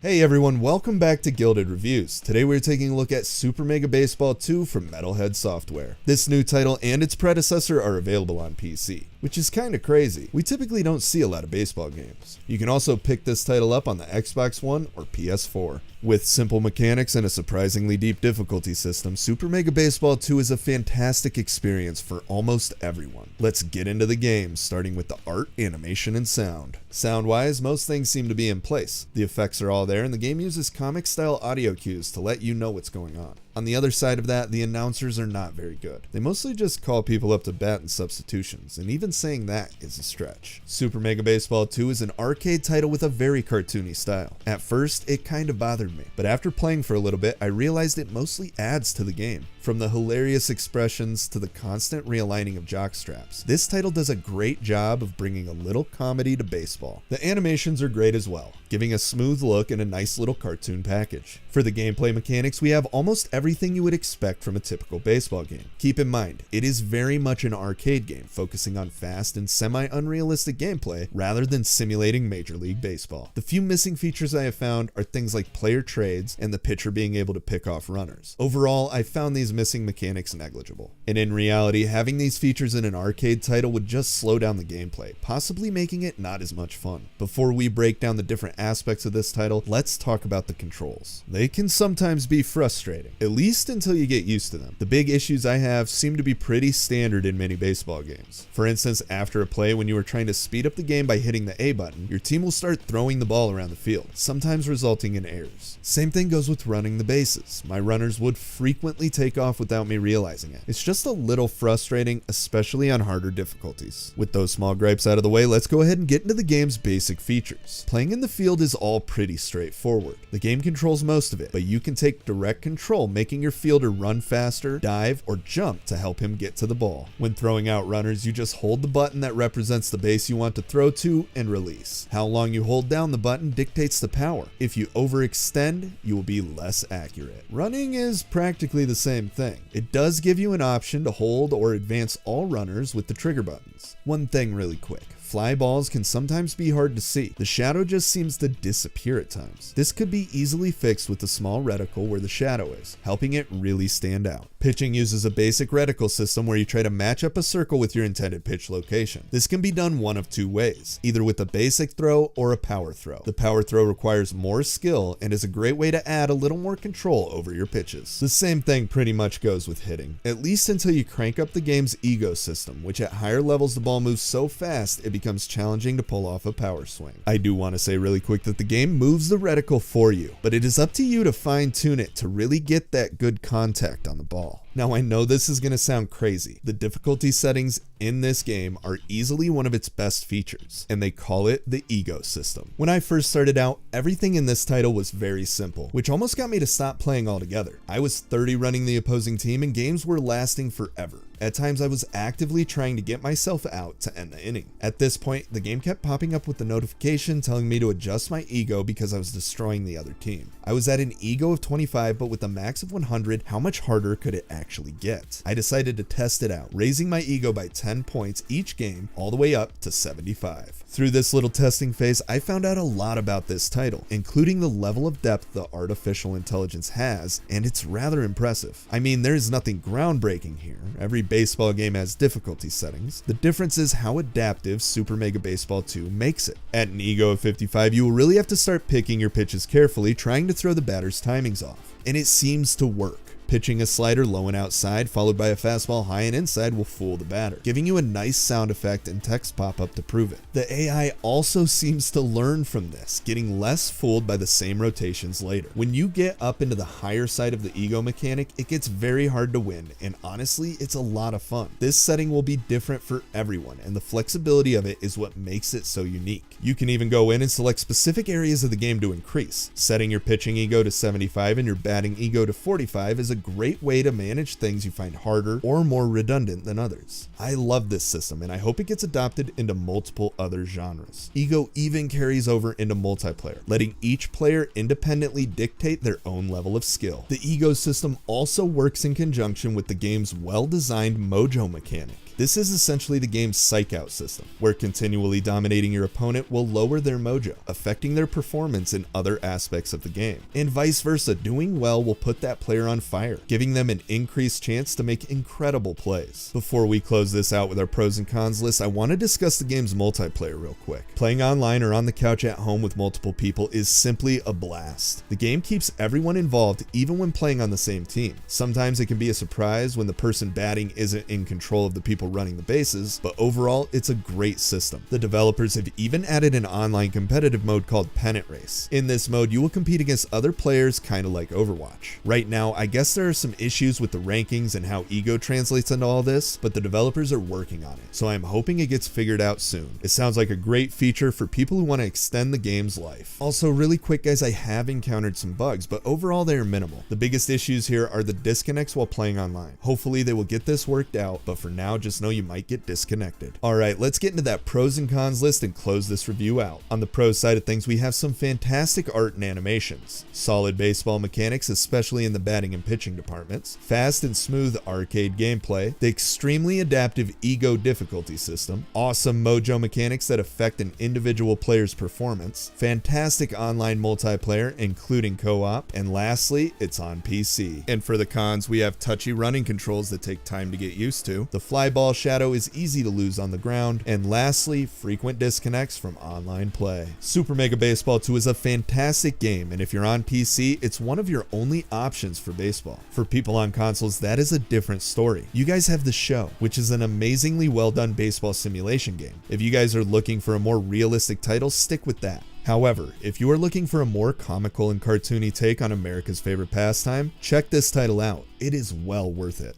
Hey everyone, welcome back to Gilded Reviews. Today we're taking a look at Super Mega Baseball 2 from Metalhead Software. This new title and its predecessor are available on PC, which is kinda crazy. We typically don't see a lot of baseball games. You can also pick this title up on the Xbox One or PS4. With simple mechanics and a surprisingly deep difficulty system, Super Mega Baseball 2 is a fantastic experience for almost everyone. Let's get into the game, starting with the art, animation, and sound. Sound-wise, most things seem to be in place. The effects are all there, and the game uses comic-style audio cues to let you know what's going on. On the other side of that, the announcers are not very good. They mostly just call people up to bat in substitutions, and even saying that is a stretch. Super Mega Baseball 2 is an arcade title with a very cartoony style. At first, it kind of bothered me, but after playing for a little bit, I realized it mostly adds to the game. From the hilarious expressions to the constant realigning of jockstraps, this title does a great job of bringing a little comedy to baseball. The animations are great as well, giving a smooth look and a nice little cartoon package. For the gameplay mechanics, we have almost everything you would expect from a typical baseball game. Keep in mind, it is very much an arcade game, focusing on fast and semi-unrealistic gameplay rather than simulating Major League Baseball. The few missing features I have found are things like player trades and the pitcher being able to pick off runners. Overall, I found these missing mechanics negligible. And in reality, having these features in an arcade title would just slow down the gameplay, possibly making it not as much fun. Before we break down the different aspects of this title, let's talk about the controls. They can sometimes be frustrating, at least until you get used to them. The big issues I have seem to be pretty standard in many baseball games. For instance, after a play when you are trying to speed up the game by hitting the A button, your team will start throwing the ball around the field, sometimes resulting in errors. Same thing goes with running the bases. My runners would frequently take off without me realizing it. It's just a little frustrating, especially on harder difficulties. With those small gripes out of the way, let's go ahead and get into the game's basic features. Playing in the field is all pretty straightforward. The game controls most of it, but you can take direct control, making your fielder run faster, dive, or jump to help him get to the ball. When throwing out runners, you just hold the button that represents the base you want to throw to and release. How long you hold down the button dictates the power. If you overextend, you will be less accurate. Running is practically the same thing. It does give you an option to hold or advance all runners with the trigger buttons. One thing really quick. Fly balls can sometimes be hard to see. The shadow just seems to disappear at times. This could be easily fixed with a small reticle where the shadow is, helping it really stand out. Pitching uses a basic reticle system where you try to match up a circle with your intended pitch location. This can be done one of two ways, either with a basic throw or a power throw. The power throw requires more skill and is a great way to add a little more control over your pitches. The same thing pretty much goes with hitting, at least until you crank up the game's ego system, which at higher levels the ball moves so fast it becomes challenging to pull off a power swing. I do want to say really quick that the game moves the reticle for you, but it is up to you to fine tune it to really get that good contact on the ball. Now I know this is going to sound crazy. The difficulty settings in this game are easily one of its best features, and they call it the ego system. When I first started out, everything in this title was very simple, which almost got me to stop playing altogether. I was 30 running the opposing team and games were lasting forever. At times I was actively trying to get myself out to end the inning. At this point, the game kept popping up with the notification telling me to adjust my ego because I was destroying the other team. I was at an ego of 25, but with a max of 100, how much harder could it actually get? I decided to test it out, raising my ego by 10 points each game, all the way up to 75. Through this little testing phase, I found out a lot about this title, including the level of depth the artificial intelligence has, and it's rather impressive. I mean, there's nothing groundbreaking here. Every baseball game has difficulty settings. The difference is how adaptive Super Mega Baseball 2 makes it. At an ego of 55, you will really have to start picking your pitches carefully, trying to throw the batter's timings off. And it seems to work. Pitching a slider low and outside followed by a fastball high and inside will fool the batter, giving you a nice sound effect and text pop-up to prove it. The AI also seems to learn from this, getting less fooled by the same rotations later. When you get up into the higher side of the ego mechanic, it gets very hard to win, and honestly, it's a lot of fun. This setting will be different for everyone, and the flexibility of it is what makes it so unique. You can even go in and select specific areas of the game to increase. Setting your pitching ego to 75 and your batting ego to 45 is a great way to manage things you find harder or more redundant than others. I love this system and I hope it gets adopted into multiple other genres. Ego even carries over into multiplayer, letting each player independently dictate their own level of skill. The ego system also works in conjunction with the game's well-designed mojo mechanic. This is essentially the game's psych-out system, where continually dominating your opponent will lower their mojo, affecting their performance in other aspects of the game. And vice versa, doing well will put that player on fire, giving them an increased chance to make incredible plays. Before we close this out with our pros and cons list, I want to discuss the game's multiplayer real quick. Playing online or on the couch at home with multiple people is simply a blast. The game keeps everyone involved even when playing on the same team. Sometimes it can be a surprise when the person batting isn't in control of the people running the bases, but overall it's a great system. The developers have even added an online competitive mode called Pennant Race. In this mode you will compete against other players kinda like Overwatch. Right now I guess there are some issues with the rankings and how ego translates into all this, but the developers are working on it, so I'm hoping it gets figured out soon. It sounds like a great feature for people who want to extend the game's life. Also, really quick guys, I have encountered some bugs, but overall they are minimal. The biggest issues here are the disconnects while playing online. Hopefully they will get this worked out, but for now just know you might get disconnected. Alright, let's get into that pros and cons list and close this review out. On the pros side of things, we have some fantastic art and animations, solid baseball mechanics, especially in the batting and pitching departments, fast and smooth arcade gameplay, the extremely adaptive ego difficulty system, awesome mojo mechanics that affect an individual player's performance, fantastic online multiplayer including co-op, and lastly, it's on PC. And for the cons, we have touchy running controls that take time to get used to, the fly ball shadow is easy to lose on the ground, and lastly, frequent disconnects from online play. Super Mega Baseball 2 is a fantastic game, and if you're on PC, it's one of your only options for baseball. For people on consoles, that is a different story. You guys have The Show, which is an amazingly well done baseball simulation game. If you guys are looking for a more realistic title, stick with that. However, if you are looking for a more comical and cartoony take on America's favorite pastime, check this title out. It is well worth it.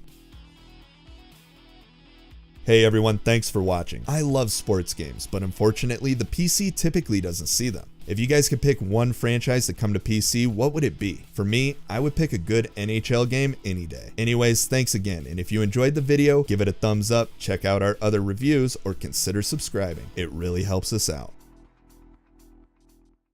Hey everyone, thanks for watching. I love sports games, but unfortunately the PC typically doesn't see them. If you guys could pick one franchise to come to PC, what would it be? For me, I would pick a good NHL game any day. Anyways, thanks again, and if you enjoyed the video, give it a thumbs up, check out our other reviews, or consider subscribing. It really helps us out.